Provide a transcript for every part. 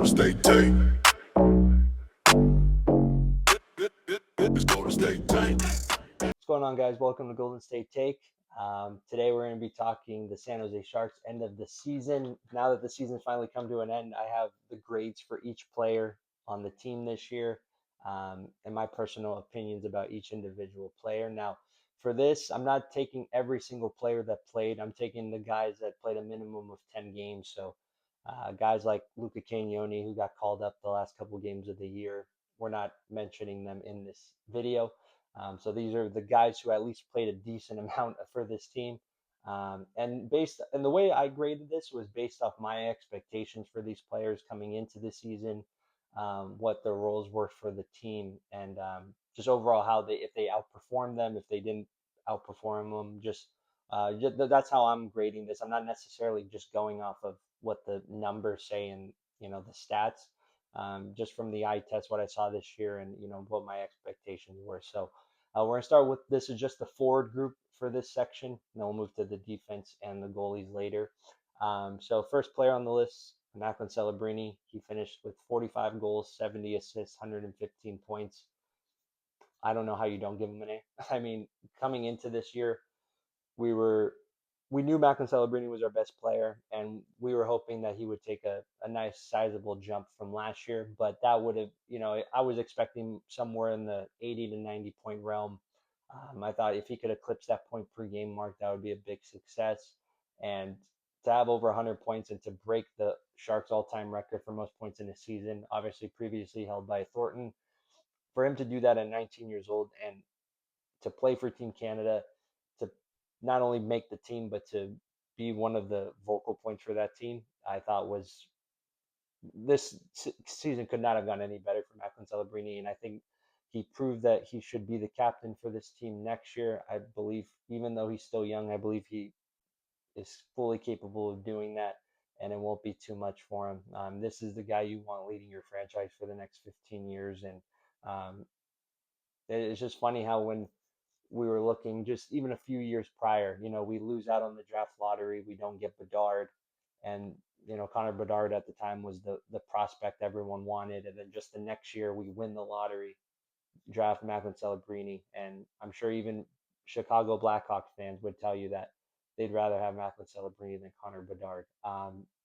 Golden State Take. It's Golden State Take. What's going on, guys? Welcome to Golden State Take. Today we're going to be talking the San Jose Sharks end of the season. Now that the season's finally come to an end, I have the grades for each player on the team this year, and my personal opinions about each individual player. Now, for this, I'm not taking every single player that played. I'm taking the guys that played a minimum of 10 games. So, guys like Luca Cagnoni, who got called up the last couple games of the year, we're not mentioning them in this video. So these are the guys who at least played a decent amount for this team. And the way I graded this was based off my expectations for these players coming into the season, what their roles were for the team, and just overall how they, if they outperformed them, if they didn't outperform them, that's how I'm grading this. I'm not necessarily just going off of what the numbers say and the stats, just from the eye test, what I saw this year, and what my expectations were. So we're gonna start with this is just the forward group for this section, and then we'll move to the defense and the goalies later. So first player on the list, Macklin Celebrini. He finished with 45 goals, 70 assists, 115 points. I don't know how you don't give him an A. I mean, coming into this year, we were we knew Macklin Celebrini was our best player, and we were hoping that he would take a nice sizable jump from last year. But that would have, I was expecting somewhere in the 80 to 90 point realm. I thought if he could eclipse that point per game mark, that would be a big success. And to have over 100 points and to break the Sharks all-time record for most points in a season, obviously previously held by Thornton, for him to do that at 19 years old and to play for Team Canada, to not only make the team but to be one of the vocal points for that team, I thought was this season could not have gone any better for Macklin Celebrini, and I think he proved that he should be the captain for this team next year. I believe, even though he's still young, I believe he is fully capable of doing that, and it won't be too much for him. This is the guy you want leading your franchise for the next 15 years, and um, it's just funny how when we were looking just even a few years prior, we lose out on the draft lottery. We don't get Bedard. And, Connor Bedard at the time was the prospect everyone wanted. And then just the next year, we win the lottery, draft Macklin Celebrini. And I'm sure even Chicago Blackhawks fans would tell you that they'd rather have Macklin Celebrini than Connor Bedard.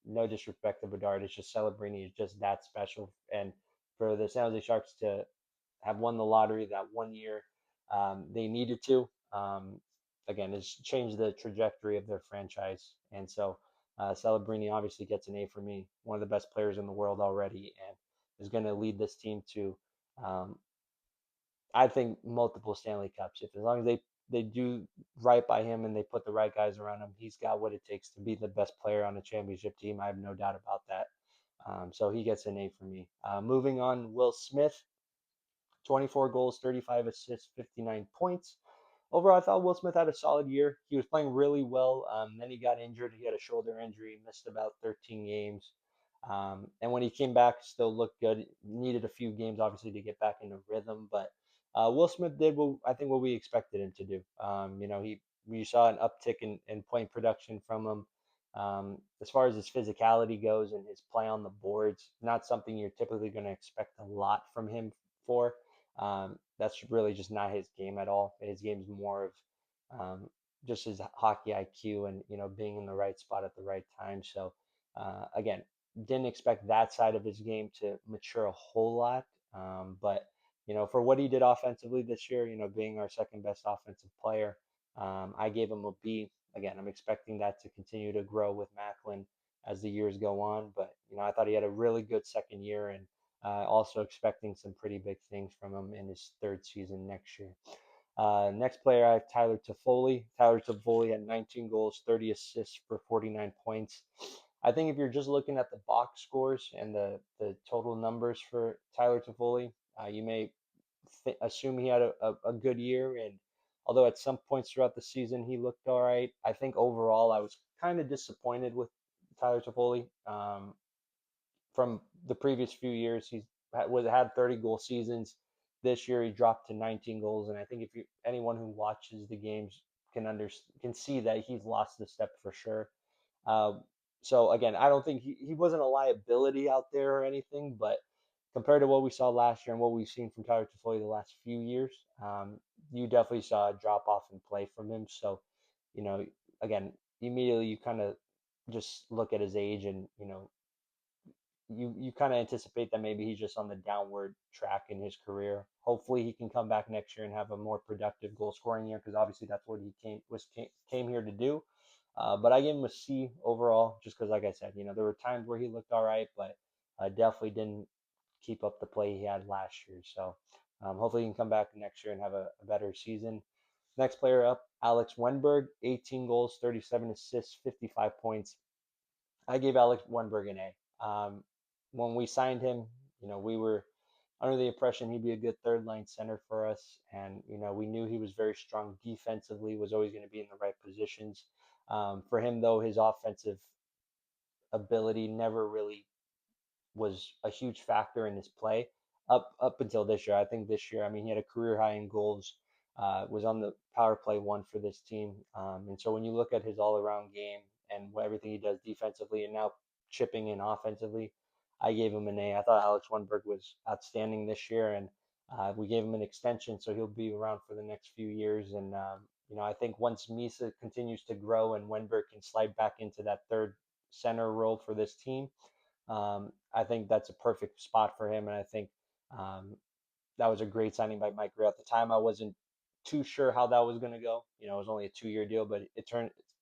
No disrespect to Bedard. It's just Celebrini is just that special. And for the San Jose Sharks to have won the lottery that one year, they needed to. Again, it's changed the trajectory of their franchise. And so Celebrini obviously gets an A for me, one of the best players in the world already, and is going to lead this team to, um, I think, multiple Stanley Cups. If as long as they do right by him and they put the right guys around him, he's got what it takes to be the best player on a championship team. I have no doubt about that. So he gets an A for me. Moving on, Will Smith, 24 goals, 35 assists, 59 points. Overall, I thought Will Smith had a solid year. He was playing really well. Then he got injured. He had a shoulder injury, missed about 13 games. And when he came back, still looked good. Needed a few games, obviously, to get back into rhythm. But Will Smith did what we expected him to do. We saw an uptick in point production from him. As far as his physicality goes and his play on the boards, not something you're typically going to expect a lot from him for. That's really just not his game at all. His game is more of just his hockey IQ and being in the right spot at the right time. So again, didn't expect that side of his game to mature a whole lot. But for what he did offensively this year, being our second best offensive player, I gave him a B. Again, I'm expecting that to continue to grow with Macklin as the years go on. But I thought he had a really good second year, and also expecting some pretty big things from him in his third season next year. Next player, I have Tyler Toffoli. Tyler Toffoli had 19 goals, 30 assists for 49 points. I think if you're just looking at the box scores and the total numbers for Tyler Toffoli, you may assume he had a good year. And although at some points throughout the season he looked all right, I think overall I was kind of disappointed with Tyler Toffoli. From the previous few years, he's had 30 goal seasons. This year he dropped to 19 goals, and I think if anyone who watches the games can see that he's lost the step for sure. Uh, So again, I don't think he wasn't a liability out there or anything, but compared to what we saw last year and what we've seen from Tyler Toffoli the last few years, you definitely saw a drop off in play from him. So, you know, again, immediately you kind of just look at his age and, you kind of anticipate that maybe he's just on the downward track in his career. Hopefully, he can come back next year and have a more productive goal scoring year because obviously that's what he came here to do. But I gave him a C overall just because, like I said, there were times where he looked all right, but definitely didn't keep up the play he had last year. So hopefully, he can come back next year and have a better season. Next player up, Alex Wenberg, 18 goals, 37 assists, 55 points. I gave Alex Wenberg an A. When we signed him, we were under the impression he'd be a good third line center for us, and we knew he was very strong defensively, was always going to be in the right positions. For him, though, his offensive ability never really was a huge factor in his play up until this year. I think this year, I mean, he had a career high in goals. Was on the power play one for this team, and so when you look at his all around game and everything he does defensively and now chipping in offensively, I gave him an A. I thought Alex Wenberg was outstanding this year, and we gave him an extension, so he'll be around for the next few years. And I think once Misa continues to grow and Wenberg can slide back into that third center role for this team, I think that's a perfect spot for him, and I think um, that was a great signing by Mike Grill. At the time, I wasn't too sure how that was going to go. It was only a 2 year deal, but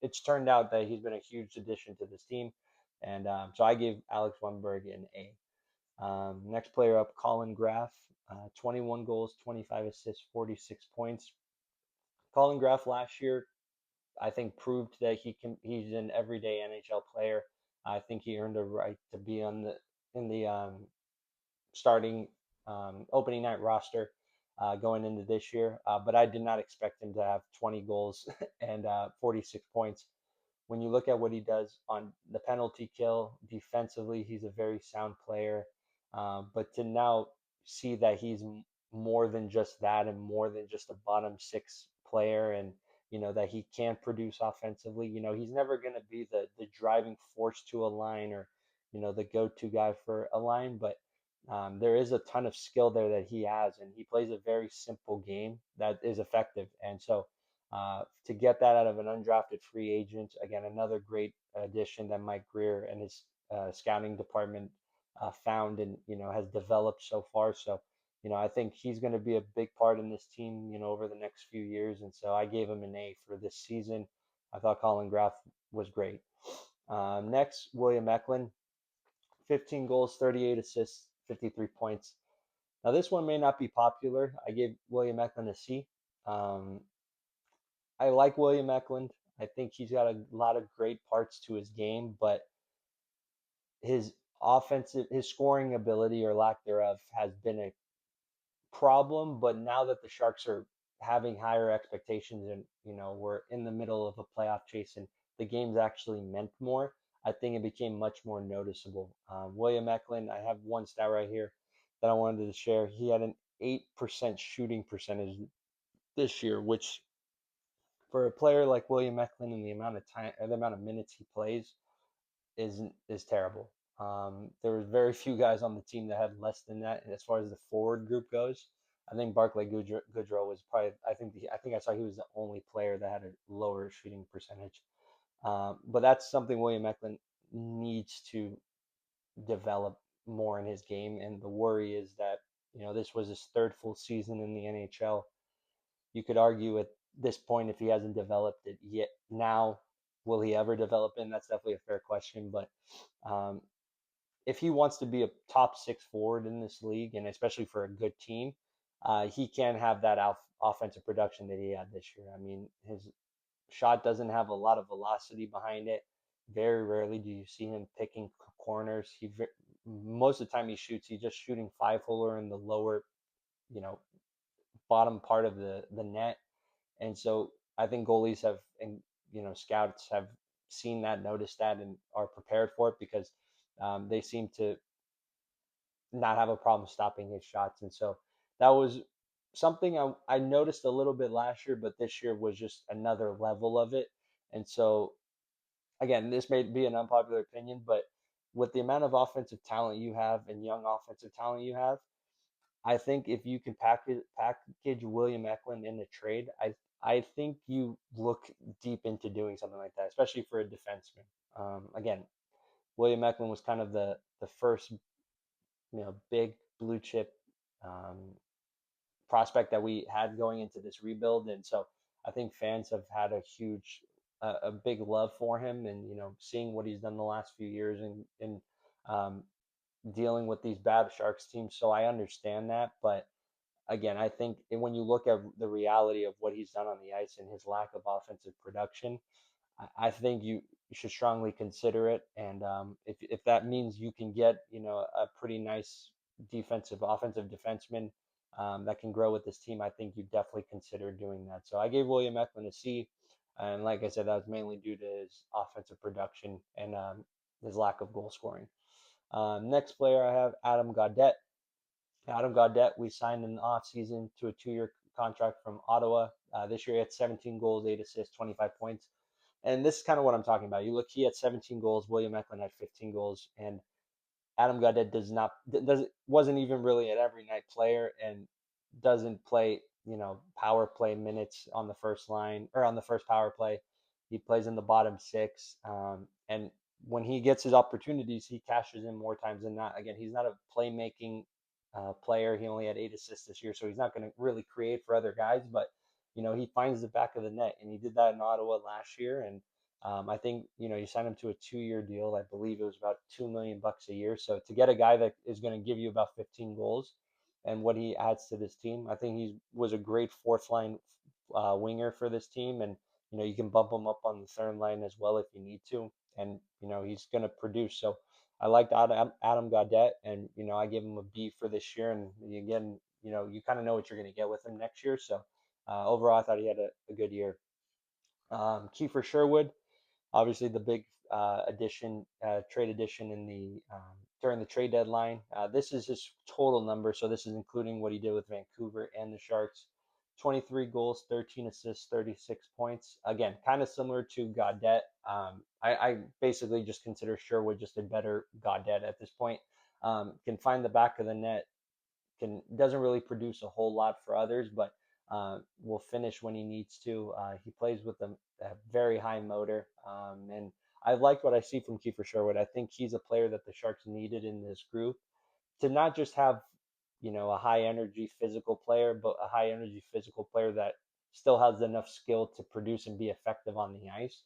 it's turned out that he's been a huge addition to this team, and so I gave Alex Wenberg an A. Next player up, Colin Graff, 21 goals, 25 assists, 46 points. Colin Graff last year, I think, proved that he's an everyday NHL player. I think he earned a right to be in the starting opening night roster going into this year. But I did not expect him to have 20 goals and 46 points. When you look at what he does on the penalty kill defensively, he's a very sound player. But to now see that he's more than just that and more than just a bottom six player, and that he can produce offensively. He's never going to be the driving force to a line, or the go-to guy for a line, but there is a ton of skill there that he has, and he plays a very simple game that is effective. And so to get that out of an undrafted free agent, again, another great addition that Mike Greer and his scouting department found and has developed so far. So I think he's going to be a big part in this team, over the next few years. And so I gave him an A for this season. I thought Colin Graff was great. Next, William Eklund, 15 goals, 38 assists, 53 points. Now, this one may not be popular. I gave William Eklund a C. Um, I like William Eklund. I think he's got a lot of great parts to his game, but his scoring ability or lack thereof has been a problem. But now that the Sharks are having higher expectations and, we're in the middle of a playoff chase and the game's actually meant more, I think it became much more noticeable. William Eklund, I have one stat right here that I wanted to share. He had an 8% shooting percentage this year, which for a player like William Eklund and the amount of time or the amount of minutes he plays is terrible. There was very few guys on the team that had less than that. And as far as the forward group goes, I think Barclay Goodrow was probably. I think I saw he was the only player that had a lower shooting percentage. But that's something William Eklund needs to develop more in his game. And the worry is that this was his third full season in the NHL. You could argue at this point if he hasn't developed it yet now, will he ever develop it? And that's definitely a fair question. But um, if he wants to be a top six forward in this league, and especially for a good team, he can have that offensive production that he had this year. I mean, his shot doesn't have a lot of velocity behind it. Very rarely do you see him picking corners. Most of the time he shoots, he's just shooting five holer in the lower, you know, bottom part of the net. And so I think goalies have, and scouts have seen that, noticed that, and are prepared for it because they seem to not have a problem stopping his shots. And so that was something I noticed a little bit last year, but this year was just another level of it. And so again, this may be an unpopular opinion, but with the amount of offensive talent you have and young offensive talent you have, I think if you can package William Eklund in a trade, I think you look deep into doing something like that, especially for a defenseman. Again, William Eklund was kind of the first big blue chip um, prospect that we had going into this rebuild, and so I think fans have had a big love for him, and seeing what he's done the last few years and um, dealing with these bad Sharks teams. So I understand that, but again, I think when you look at the reality of what he's done on the ice and his lack of offensive production, I think you should strongly consider it. And if that means you can get a pretty nice offensive defenseman that can grow with this team, I think you definitely consider doing that. So I gave William Eklund a C, and like I said, that was mainly due to his offensive production and his lack of goal scoring. Next player I have Adam Gaudette. Adam Gaudette, we signed in the offseason to a 2-year contract from Ottawa. This year he had 17 goals, 8 assists, 25 points. And this is kind of what I'm talking about. You look, he had 17 goals. William Eklund had 15 goals, and Adam Gaudette wasn't even really an every night player and doesn't play power play minutes on the first line or on the first power play. He plays in the bottom six, and when he gets his opportunities, he cashes in more times than not. Again, he's not a playmaking player. He only had 8 assists this year, so he's not going to really create for other guys. But he finds the back of the net, and he did that in Ottawa last year. And I think you signed him to a 2-year deal. I believe it was about $2 million a year. So to get a guy that is going to give you about 15 goals, and what he adds to this team, I think he was a great fourth line winger for this team. And you can bump him up on the third line as well if you need to, and he's going to produce. So I liked Adam Gaudette, and I gave him a B for this year. And again, you kind of know what you're going to get with him next year. So overall, I thought he had a good year. Kiefer Sherwood, obviously the big trade addition in the during the trade deadline. This is his total number, so this is including what he did with Vancouver and the Sharks. 23 goals, 13 assists, 36 points. Again, kind of similar to Gaudette. I basically just consider Sherwood just a better Gaudette at this point. Can find the back of the net, doesn't really produce a whole lot for others, but will finish when he needs to. He plays with a very high motor, and I like what I see from Kiefer Sherwood. I think he's a player that the Sharks needed in this group to not just have a high energy physical player, but a high energy physical player that still has enough skill to produce and be effective on the ice.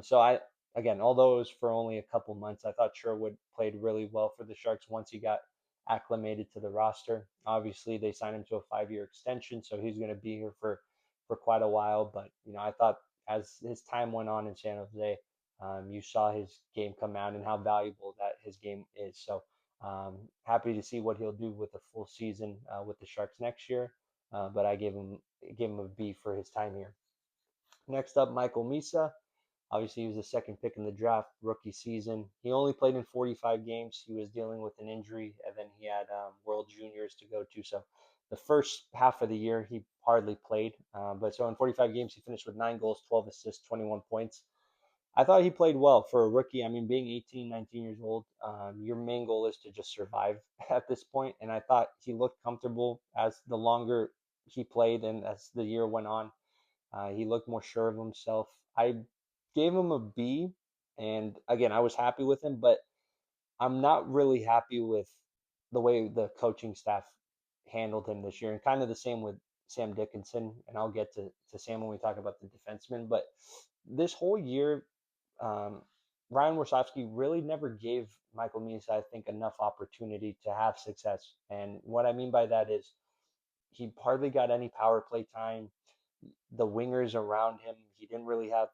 So again, although it was for only a couple months, I thought Sherwood played really well for the Sharks once he got acclimated to the roster. Obviously, they signed him to a 5-year extension, so he's going to be here for quite a while. But I thought as his time went on in San Jose, you saw his game come out and how valuable that his game is. So happy to see what he'll do with a full season with the Sharks next year. But I gave him a B for his time here. Next up, Michael Misa. Obviously, he was the second pick in the draft, rookie season. He only played in 45 games. He was dealing with an injury, and then he had World Juniors to go to. So the first half of the year, he hardly played. But so in 45 games, he finished with 9 goals, 12 assists, 21 points. I thought he played well for a rookie. I mean, being 18, 19 years old, your main goal is to just survive at this point. And I thought he looked comfortable as the longer he played and as the year went on. He looked more sure of himself. I gave him a B, and again, I was happy with him, but I'm not really happy with the way the coaching staff handled him this year, and kind of the same with Sam Dickinson. And I'll get to Sam when we talk about the defenseman. But this whole year, um, Ryan Warsofsky really never gave Michael Misa, I think, enough opportunity to have success. And what I mean by that is he hardly got any power play time. The wingers around him, he didn't really have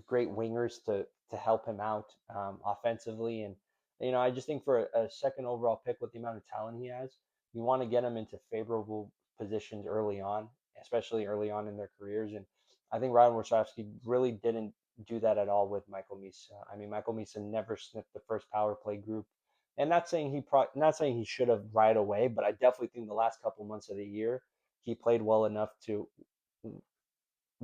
great wingers to help him out offensively. And I just think for a second overall pick with the amount of talent he has, you want to get him into favorable positions early on, especially early on in their careers. And I think Ryan Warsofsky really didn't do that at all with Michael Misa. I mean, Michael Misa never sniffed the first power play group. And not saying he should have right away, but I definitely think the last couple months of the year he played well enough to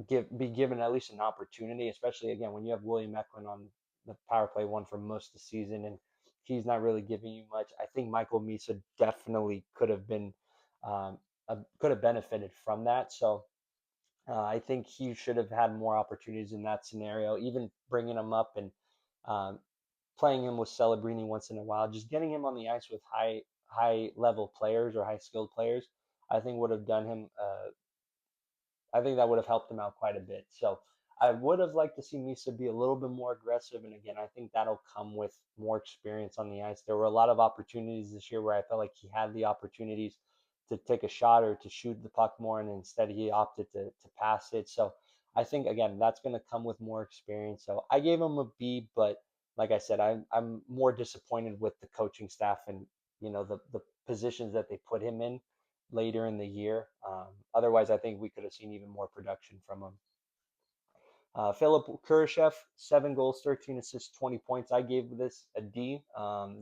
be given at least an opportunity, especially again when you have William Eklund on the power play one for most of the season and he's not really giving you much. I think Michael Misa definitely um, could have benefited from that. So I think he should have had more opportunities in that scenario, even bringing him up and um, playing him with Celebrini once in a while, just getting him on the ice with high level players or high skilled players. I think would have done him I think that would have helped him out quite a bit. So I would have liked to see Misa be a little bit more aggressive. And again, I think that'll come with more experience on the ice. There were a lot of opportunities this year where I felt like he had the opportunities to take a shot or to shoot the puck more, and instead he opted to pass it. So I think again that's going to come with more experience. So I gave him a B, but like I said, I'm more disappointed with the coaching staff and the positions that they put him in later in the year. Otherwise, I think we could have seen even more production from him. Philip Kurashev, 7 goals, 13 assists, 20 points. I gave this a D.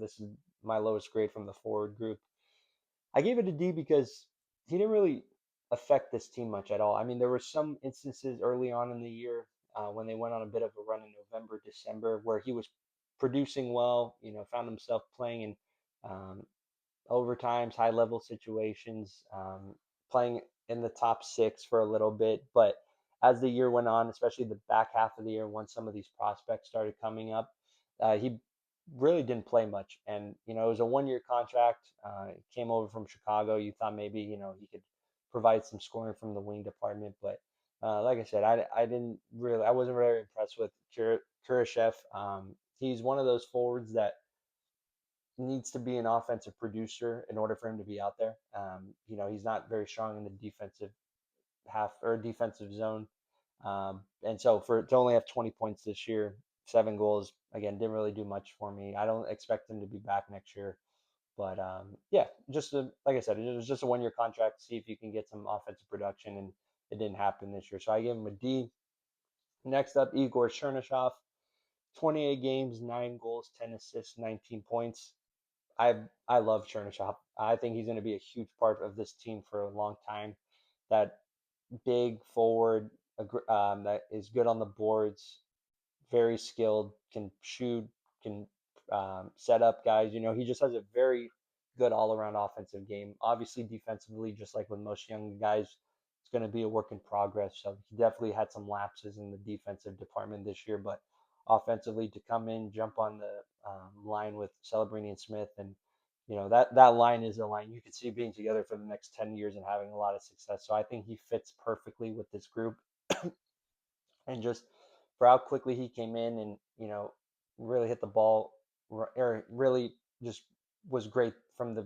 This is my lowest grade from the forward group. I gave it a D because he didn't really affect this team much at all. I mean, there were some instances early on in the year when they went on a bit of a run in November, December, where he was producing well. Found himself playing in um, overtimes, high level situations, playing in the top six for a little bit. But as the year went on, especially the back half of the year, once some of these prospects started coming up, he really didn't play much. And, it was a 1 year contract. Came over from Chicago. You thought maybe, he could provide some scoring from the wing department. But like I said, I wasn't very impressed with Kurashev. He's one of those forwards that needs to be an offensive producer in order for him to be out there. He's not very strong in the defensive half or defensive zone. And so for to only have 20 points this year, 7 goals, again, didn't really do much for me. I don't expect him to be back next year. But yeah, like I said, it was just a 1 year contract. See if you can get some offensive production, and it didn't happen this year. So I gave him a D. Next up, Igor Chernyshov, 28 games, 9 goals, 10 assists, 19 points. I love Chernyshov. I think he's going to be a huge part of this team for a long time. That big forward that is good on the boards, very skilled, can shoot, can set up guys. He just has a very good all around offensive game. Obviously, defensively, just like with most young guys, it's going to be a work in progress. So he definitely had some lapses in the defensive department this year, but offensively to come in, jump on the line with Celebrini and Smith, and that line is a line you could see being together for the next 10 years and having a lot of success. So I think he fits perfectly with this group, and just for how quickly he came in and really hit the ball or really just was great from the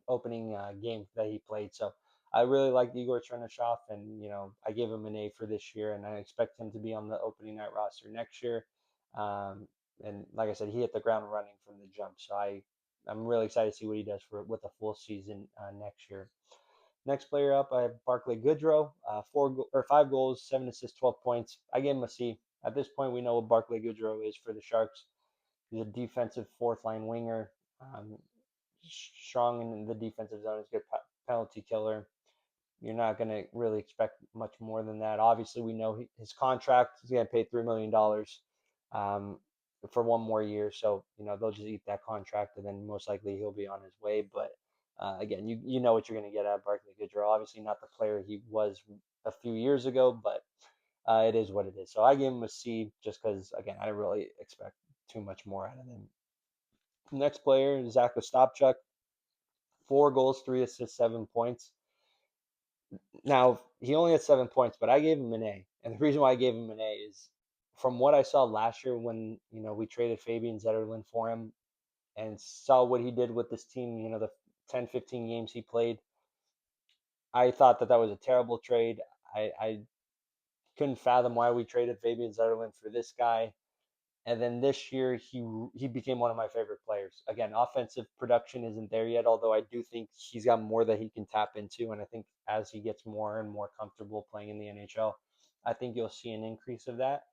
opening game that he played. So I really like Igor Chernyshov, and I gave him an A for this year, and I expect him to be on the opening night roster next year. Um, and like I said, he hit the ground running from the jump. So I'm really excited to see what he does with a full season next year. Next player up, I have Barclay Goodrow, 5 goals, 7 assists, 12 points. I gave him a C. At this point, we know what Barclay Goodrow is for the Sharks. He's a defensive fourth line winger, um, strong in the defensive zone. He's a good penalty killer. You're not going to really expect much more than that. Obviously, we know his contract, he's going to pay $3 million for 1 more year. So, they'll just eat that contract, and then most likely he'll be on his way. But again, you know what you're going to get out of Barclay Goodrow. Obviously, not the player he was a few years ago, but it is what it is. So I gave him a C just because, again, I didn't really expect too much more out of him. Next player, Zach Ostapchuk, 4 goals, 3 assists, 7 points. Now, he only had 7 points, but I gave him an A. And the reason why I gave him an A is from what I saw last year when, we traded Fabian Zetterlund for him and saw what he did with this team, the 10, 15 games he played. I thought that was a terrible trade. I couldn't fathom why we traded Fabian Zetterlund for this guy. And then this year, he became one of my favorite players. Again, offensive production isn't there yet, although I do think he's got more that he can tap into. And I think as he gets more and more comfortable playing in the NHL, I think you'll see an increase of that.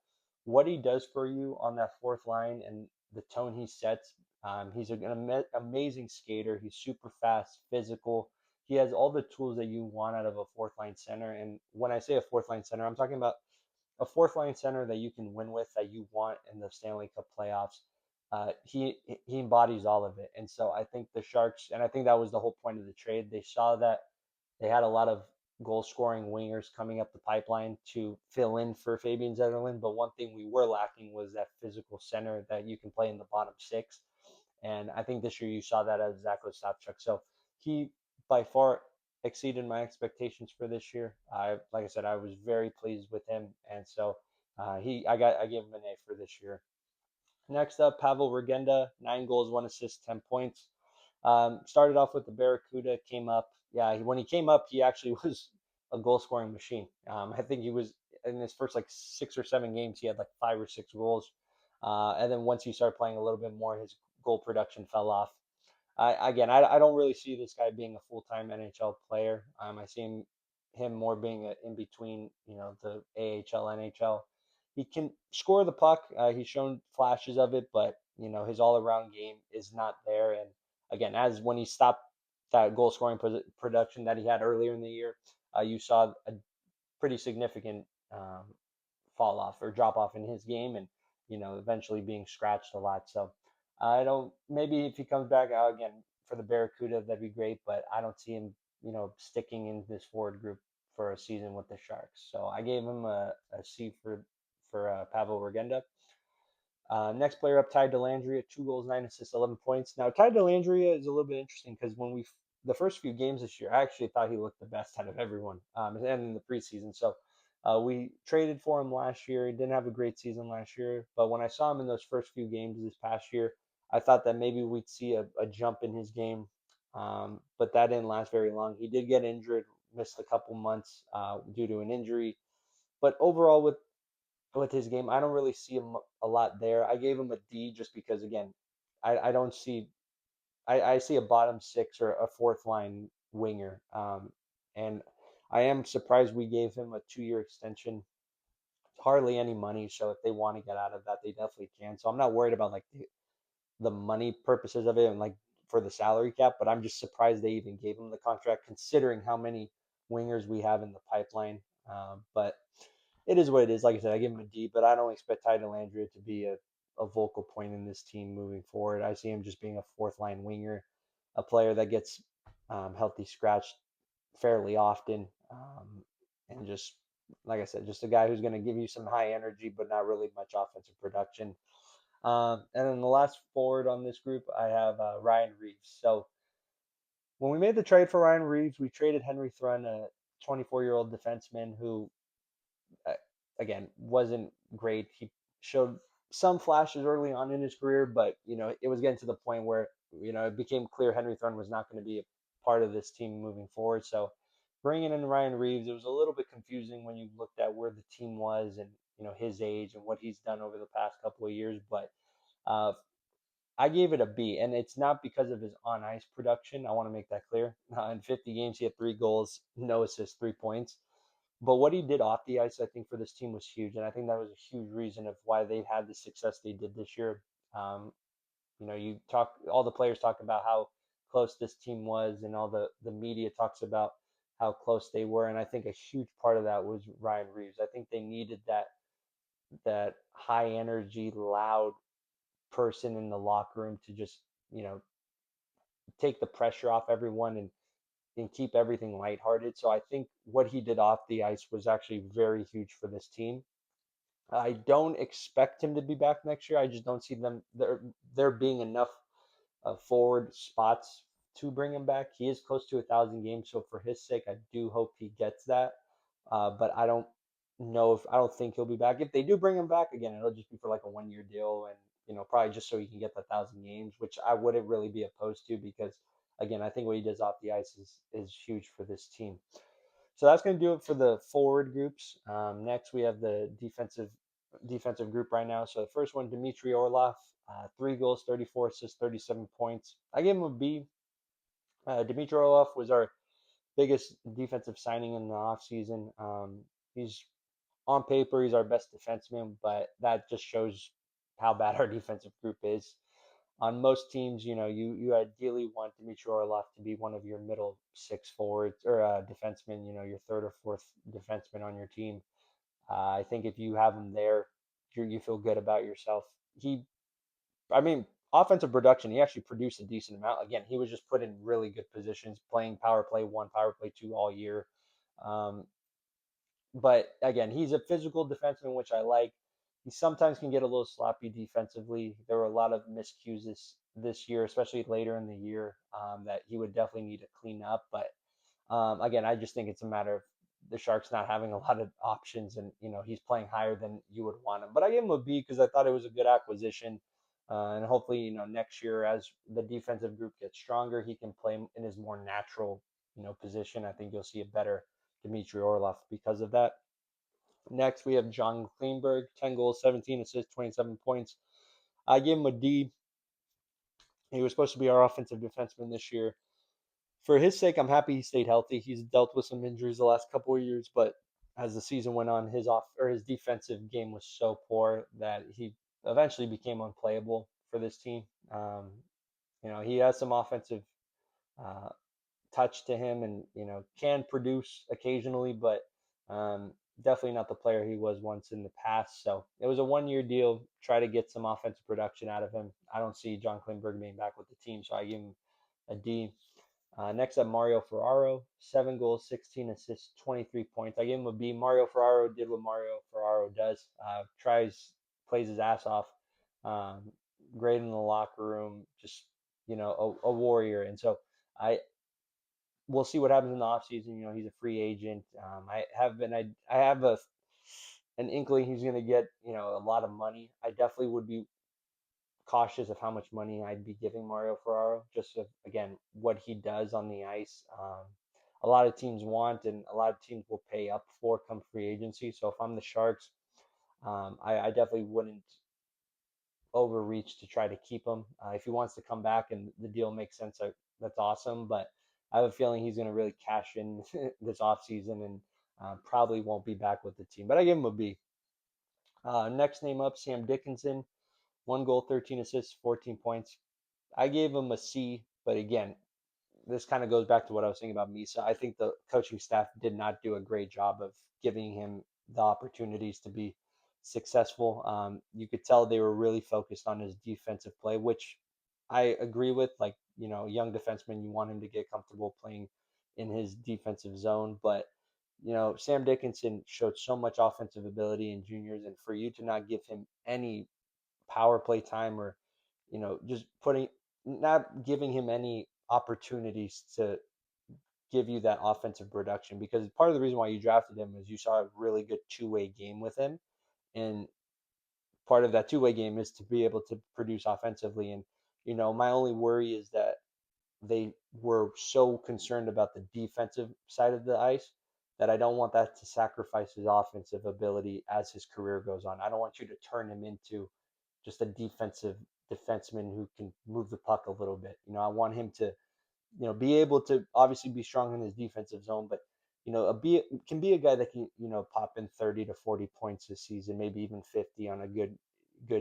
What he does for you on that fourth line and the tone he sets, he's an amazing skater. He's super fast, physical. He has all the tools that you want out of a fourth line center. And when I say a fourth line center, I'm talking about a fourth line center that you can win with, that you want in the Stanley Cup playoffs. He embodies all of it, and so I think the Sharks, and I think that was the whole point of the trade. They saw that they had a lot of goal scoring wingers coming up the pipeline to fill in for Fabian Zetterlund, but one thing we were lacking was that physical center that you can play in the bottom six. And I think this year you saw that as Zach Ostapchuk. So he by far exceeded my expectations for this year. Like I said, I was very pleased with him, and so I gave him an A for this year. Next up, Pavel Regenda, 9 goals, 1 assist, 10 points. Started off with the Barracuda, came up. Yeah, when he came up, he actually was a goal scoring machine. I think he was in his first like 6 or 7 games, he had like 5 or 6 goals. And then once he started playing a little bit more, his goal production fell off. I don't really see this guy being a full time NHL player. I see him more being in between, the AHL, NHL. He can score the puck. He's shown flashes of it, but his all around game is not there. And again, as when he stopped that goal scoring production that he had earlier in the year, you saw a pretty significant fall off or drop off in his game, and eventually being scratched a lot. So I don't. Maybe if he comes back out again for the Barracuda, that'd be great. But I don't see him, sticking in this forward group for a season with the Sharks. So I gave him a C for Pavel Regenda. Next player up, Ty Dellandrea, 2 goals, 9 assists, 11 points. Now Ty Dellandrea is a little bit interesting because when the first few games this year, I actually thought he looked the best out of everyone, and in the preseason. So we traded for him last year. He didn't have a great season last year, but when I saw him in those first few games this past year, I thought that maybe we'd see a jump in his game, but that didn't last very long. He did get injured, missed a couple months due to an injury, but overall with his game, I don't really see him a lot there. I gave him a D just because again, I don't see I see a bottom six or a fourth line winger, and I am surprised we gave him a 2 year extension. Hardly any money, so if they want to get out of that, they definitely can. So I'm not worried about like the money purposes of it and like for the salary cap, but I'm just surprised they even gave him the contract considering how many wingers we have in the pipeline. But it is what it is. Like I said, I give him a D, but I don't expect Ty Dellandrea to be a vocal point in this team moving forward. I see him just being a fourth line winger, a player that gets healthy scratched fairly often, and just like I said, just a guy who's going to give you some high energy, but not really much offensive production. And then the last forward on this group, I have Ryan Reeves. So when we made the trade for Ryan Reeves, we traded Henry Thrun, a 24-year-old defenseman who uh, again wasn't great. He showed some flashes early on in his career, but it was getting to the point where it became clear Henry Thorne was not going to be a part of this team moving forward. So bringing in Ryan Reeves, it was a little bit confusing when you looked at where the team was and his age and what he's done over the past couple of years. But uh, I gave it a B, and it's not because of his on ice production. I want to make that clear. In 50 games, he had 3 goals, no assists, 3 points. But what he did off the ice, I think, for this team was huge, and I think that was a huge reason of why they've had the success they did this year. Um, all the players talk about how close this team was, and all the media talks about how close they were, and I think a huge part of that was Ryan Reeves. I think they needed that high energy, loud person in the locker room to just you know take the pressure off everyone and keep everything lighthearted. So I think what he did off the ice was actually very huge for this team. I don't expect him to be back next year. I just don't see there being enough forward spots to bring him back. He is close to 1,000 games, so for his sake, I do hope he gets that. But I don't think he'll be back. If they do bring him back again, it'll just be for like a 1 year deal, and probably just so he can get the 1,000 games, which I wouldn't really be opposed to because again, I think what he does off the ice is huge for this team. So that's going to do it for the forward groups. Next, we have the defensive group right now. So the first one, Dmitry Orlov, 3 goals, 34 assists, 37 points. I gave him a B. Dmitry Orlov was our biggest defensive signing in the offseason. He's on paper, he's our best defenseman, but that just shows how bad our defensive group is. On most teams, you ideally want Dmitry Orlov to be one of your middle six forwards or defensemen, your third or fourth defenseman on your team. I think if you have him there, you feel good about yourself. I mean, offensive production, he actually produced a decent amount. Again, he was just put in really good positions, playing power play one, power play two all year. Um, but again, he's a physical defenseman, which I like. He sometimes can get a little sloppy defensively. There were a lot of miscues this year, especially later in the year, that he would definitely need to clean up. But again, I just think it's a matter of the Sharks not having a lot of options, and he's playing higher than you would want him. But I gave him a B because I thought it was a good acquisition, and hopefully, next year as the defensive group gets stronger, he can play in his more natural, position. I think you'll see a better Dmitry Orlov because of that. Next, we have John Kleinberg, 10 goals, 17 assists, 27 points. I gave him a D. He was supposed to be our offensive defenseman this year. For his sake, I'm happy he stayed healthy. He's dealt with some injuries the last couple of years, but as the season went on, his defensive game was so poor that he eventually became unplayable for this team. He has some offensive uh, touch to him, and can produce occasionally, but um, definitely not the player he was once in the past. So it was a 1 year deal. Try to get some offensive production out of him. I don't see John Klingberg being back with the team, so I give him a D. Next up, Mario Ferraro, 7 goals, 16 assists, 23 points. I gave him a B. Mario Ferraro did what Mario Ferraro does. Plays his ass off. Um, Great in the locker room, just a warrior. And so I we'll see what happens in the offseason. He's a free agent. I have an inkling he's going to get a lot of money. I definitely would be cautious of how much money I'd be giving Mario Ferraro, just again what he does on the ice. A lot of teams want, and a lot of teams will pay up for come free agency. So if I'm the Sharks, I definitely wouldn't overreach to try to keep him. If he wants to come back and the deal makes sense, that's awesome. But I have a feeling he's going to really cash in this offseason, and probably won't be back with the team. But I give him a B. Next name up, Sam Dickinson. 1 goal, 13 assists, 14 points. I gave him a C, but again, this kind of goes back to what I was saying about Misa. I think the coaching staff did not do a great job of giving him the opportunities to be successful. You could tell they were really focused on his defensive play, which I agree with. Like, young defenseman, you want him to get comfortable playing in his defensive zone. But, Sam Dickinson showed so much offensive ability in juniors, and for you to not give him any power play time, or just putting not giving him any opportunities to give you that offensive production, because part of the reason why you drafted him is you saw a really good two-way game with him, and part of that two-way game is to be able to produce offensively. And my only worry is that they were so concerned about the defensive side of the ice that I don't want that to sacrifice his offensive ability as his career goes on. I don't want you to turn him into just a defensive defenseman who can move the puck a little bit. I want him to, be able to obviously be strong in his defensive zone, but can be a guy that can, pop in 30 to 40 points this season, maybe even 50 on a good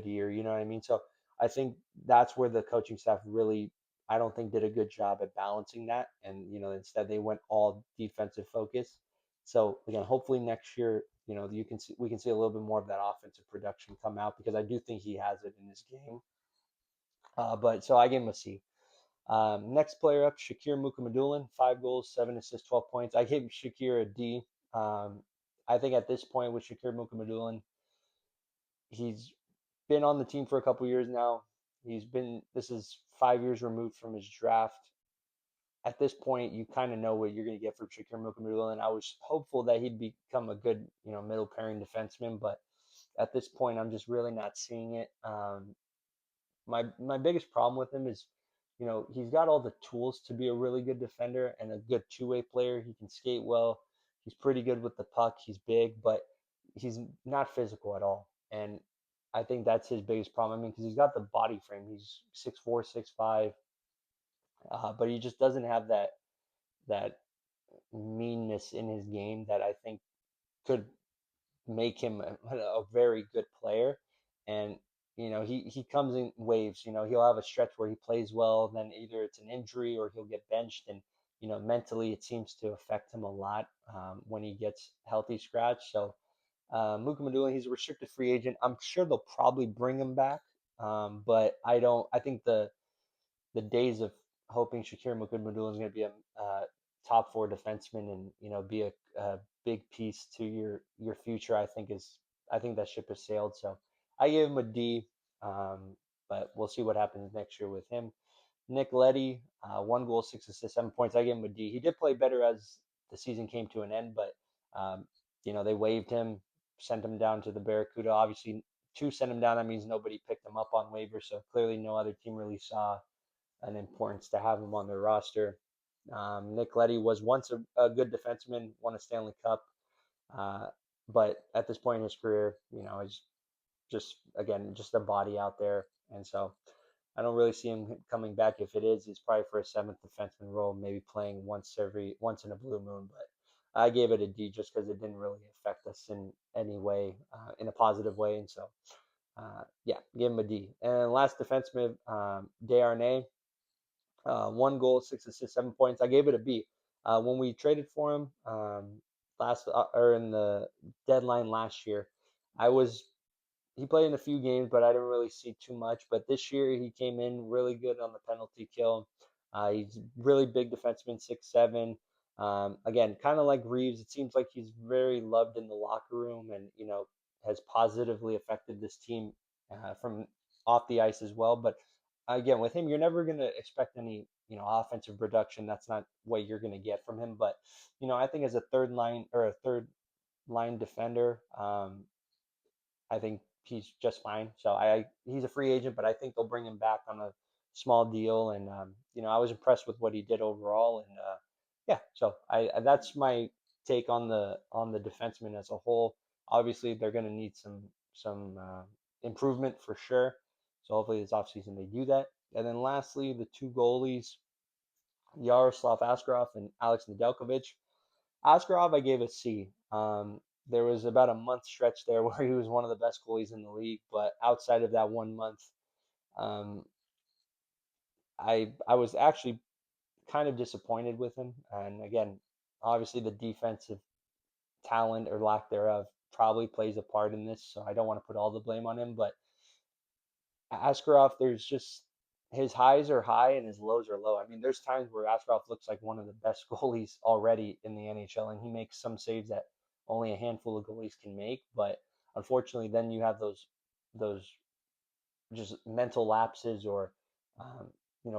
year. You know what I mean? So I think that's where the coaching staff really, I don't think, did a good job at balancing that, and instead they went all defensive focus. So again, hopefully next year, we can see a little bit more of that offensive production come out, because I do think he has it in his game. But so I gave him a C. Next player up, Shakir Mukhamadullin, 5 goals, 7 assists, 12 points. I gave Shakir a D. I think at this point with Shakir Mukhamadullin, he's been on the team for a couple years now. This is 5 years removed from his draft. At this point, you kind of know what you're going to get from Shakir Mukhamadullin. I was hopeful that he'd become a good, middle pairing defenseman, but at this point, I'm just really not seeing it. My biggest problem with him is, he's got all the tools to be a really good defender and a good two-way player. He can skate well. He's pretty good with the puck. He's big, but he's not physical at all. And I think that's his biggest problem. I mean, because he's got the body frame. He's 6'4", 6'5", but he just doesn't have that meanness in his game that I think could make him a very good player. And he comes in waves. He'll have a stretch where he plays well, then either it's an injury or he'll get benched, and mentally it seems to affect him a lot when he gets healthy scratch. So Mukamadula, he's a restricted free agent. I'm sure they'll probably bring him back, but I don't. I think the days of hoping Shakir Mukamadula is going to be a top four defenseman and be a big piece to your future, I think that ship has sailed. So I gave him a D, but we'll see what happens next year with him. Nick Leddy, 1 goal, 6 assists, 7 points. I gave him a D. He did play better as the season came to an end, but um, they waived him, sent him down to the Barracuda. Obviously, to send him down, that means nobody picked him up on waivers, so clearly no other team really saw an importance to have him on their roster. Nick Leddy was once a good defenseman, won a Stanley Cup, uh, but at this point in his career, he's just a body out there, and so I don't really see him coming back. If it is, it's probably for a seventh defenseman role, maybe playing once in a blue moon. But I gave it a D just because it didn't really affect us in any way, in a positive way, and so yeah, give him a D. And last defenseman, Desharnais, 1 goal, 6 assists, 7 points. I gave it a B. When we traded for him last or in the deadline last year, I was he played in a few games, but I didn't really see too much. But this year, he came in really good on the penalty kill. He's really big defenseman, 6'7". Again, kind of like Reeves, it seems like he's very loved in the locker room, and has positively affected this team from off the ice as well. But again, with him, you're never going to expect any offensive production. That's not what you're going to get from him. But I think as a third line defender, I think he's just fine. So he's a free agent, but I think they'll bring him back on a small deal. And I was impressed with what he did overall. And yeah, so that's my take on the defenseman as a whole. Obviously, they're going to need some improvement for sure. So hopefully this offseason they do that. And then lastly, the two goalies, Yaroslav Askarov and Alex Nedeljkovic. Askarov, I gave a C. There was about a month stretch there where he was one of the best goalies in the league, but outside of that 1 month, um, I was actually kind of disappointed with him. And again, obviously the defensive talent or lack thereof probably plays a part in this, so I don't want to put all the blame on him. But Askarov, there's just his highs are high and his lows are low. I mean, there's times where Askarov looks like one of the best goalies already in the NHL, and he makes some saves that only a handful of goalies can make. But unfortunately, then you have those just mental lapses or um,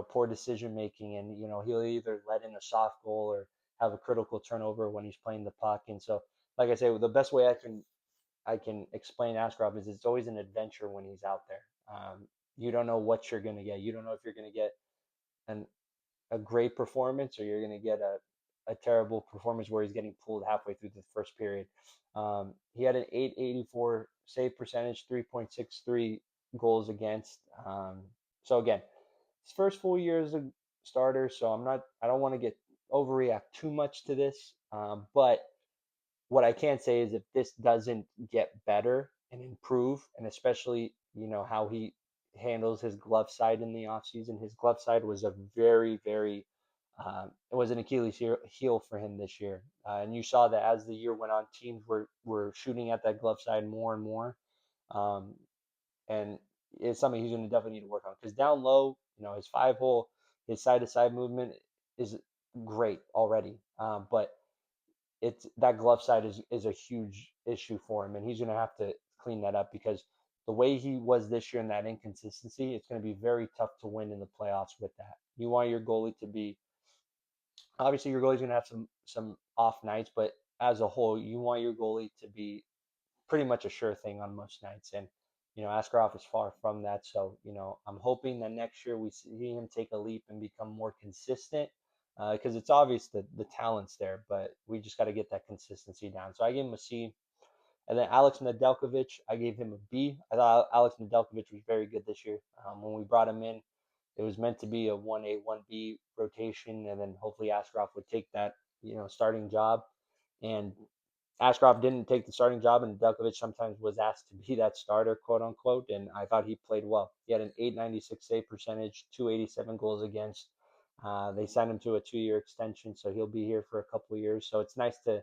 poor decision making, and he'll either let in a soft goal or have a critical turnover when he's playing the puck. And so, like I say, the best way I can explain Askarov is it's always an adventure when he's out there. You don't know what you're going to get. You don't know if you're going to get an a great performance or you're going to get a terrible performance where he's getting pulled halfway through the first period. He had an 884 save percentage, 3.63 goals against. So again, his first full year as a starter, so I don't want to get overreact too much to this. But what I can say is if this doesn't get better and improve, and especially how he handles his glove side in the offseason, his glove side was a very very it was an Achilles heel for him this year, and you saw that as the year went on, teams were shooting at that glove side more and more, um, and it's something he's going to definitely need to work on because down low, his 5 hole, his side to side movement is great already, but it's that glove side is a huge issue for him, and he's going to have to clean that up because the way he was this year in that inconsistency, it's going to be very tough to win in the playoffs with that. You want your goalie to be obviously your goalie's going to have some off nights, but as a whole, you want your goalie to be pretty much a sure thing on most nights. And Askarov is far from that. So I'm hoping that next year we see him take a leap and become more consistent because it's obvious that the talent's there, but we just got to get that consistency down. So I gave him a C. And then Alex Nedeljkovic, I gave him a B. I thought Alex Nedeljkovic was very good this year. When we brought him in, it was meant to be a 1A, 1B rotation, and then hopefully Askarov would take that, starting job. And Askarov didn't take the starting job, and Nedeljkovic sometimes was asked to be that starter, quote unquote. And I thought he played well. He had an 896 save percentage, 287 goals against. They signed him to a 2-year extension, so he'll be here for a couple of years. So it's nice to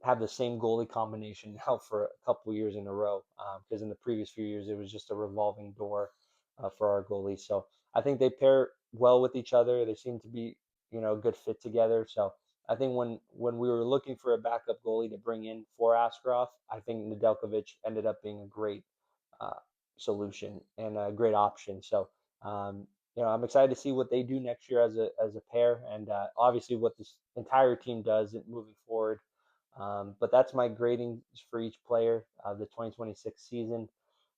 have the same goalie combination now for a couple years in a row. Because in the previous few years, it was just a revolving door for our goalies. So I think they pair well with each other. They seem to be, a good fit together. So I think when we were looking for a backup goalie to bring in for Askarov, I think Nedeljkovic ended up being a great uh, solution and a great option. So I'm excited to see what they do next year as a pair, and obviously what this entire team does moving forward. But that's my grading for each player of the 2026 season.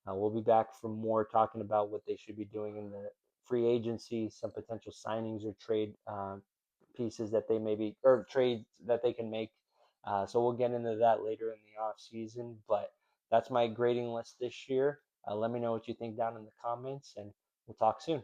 We'll be back for more talking about what they should be doing in the free agency, some potential signings or trade pieces that they maybe or trades that they can make. So we'll get into that later in the off season. But that's my grading list this year. Let me know what you think down in the comments, and we'll talk soon.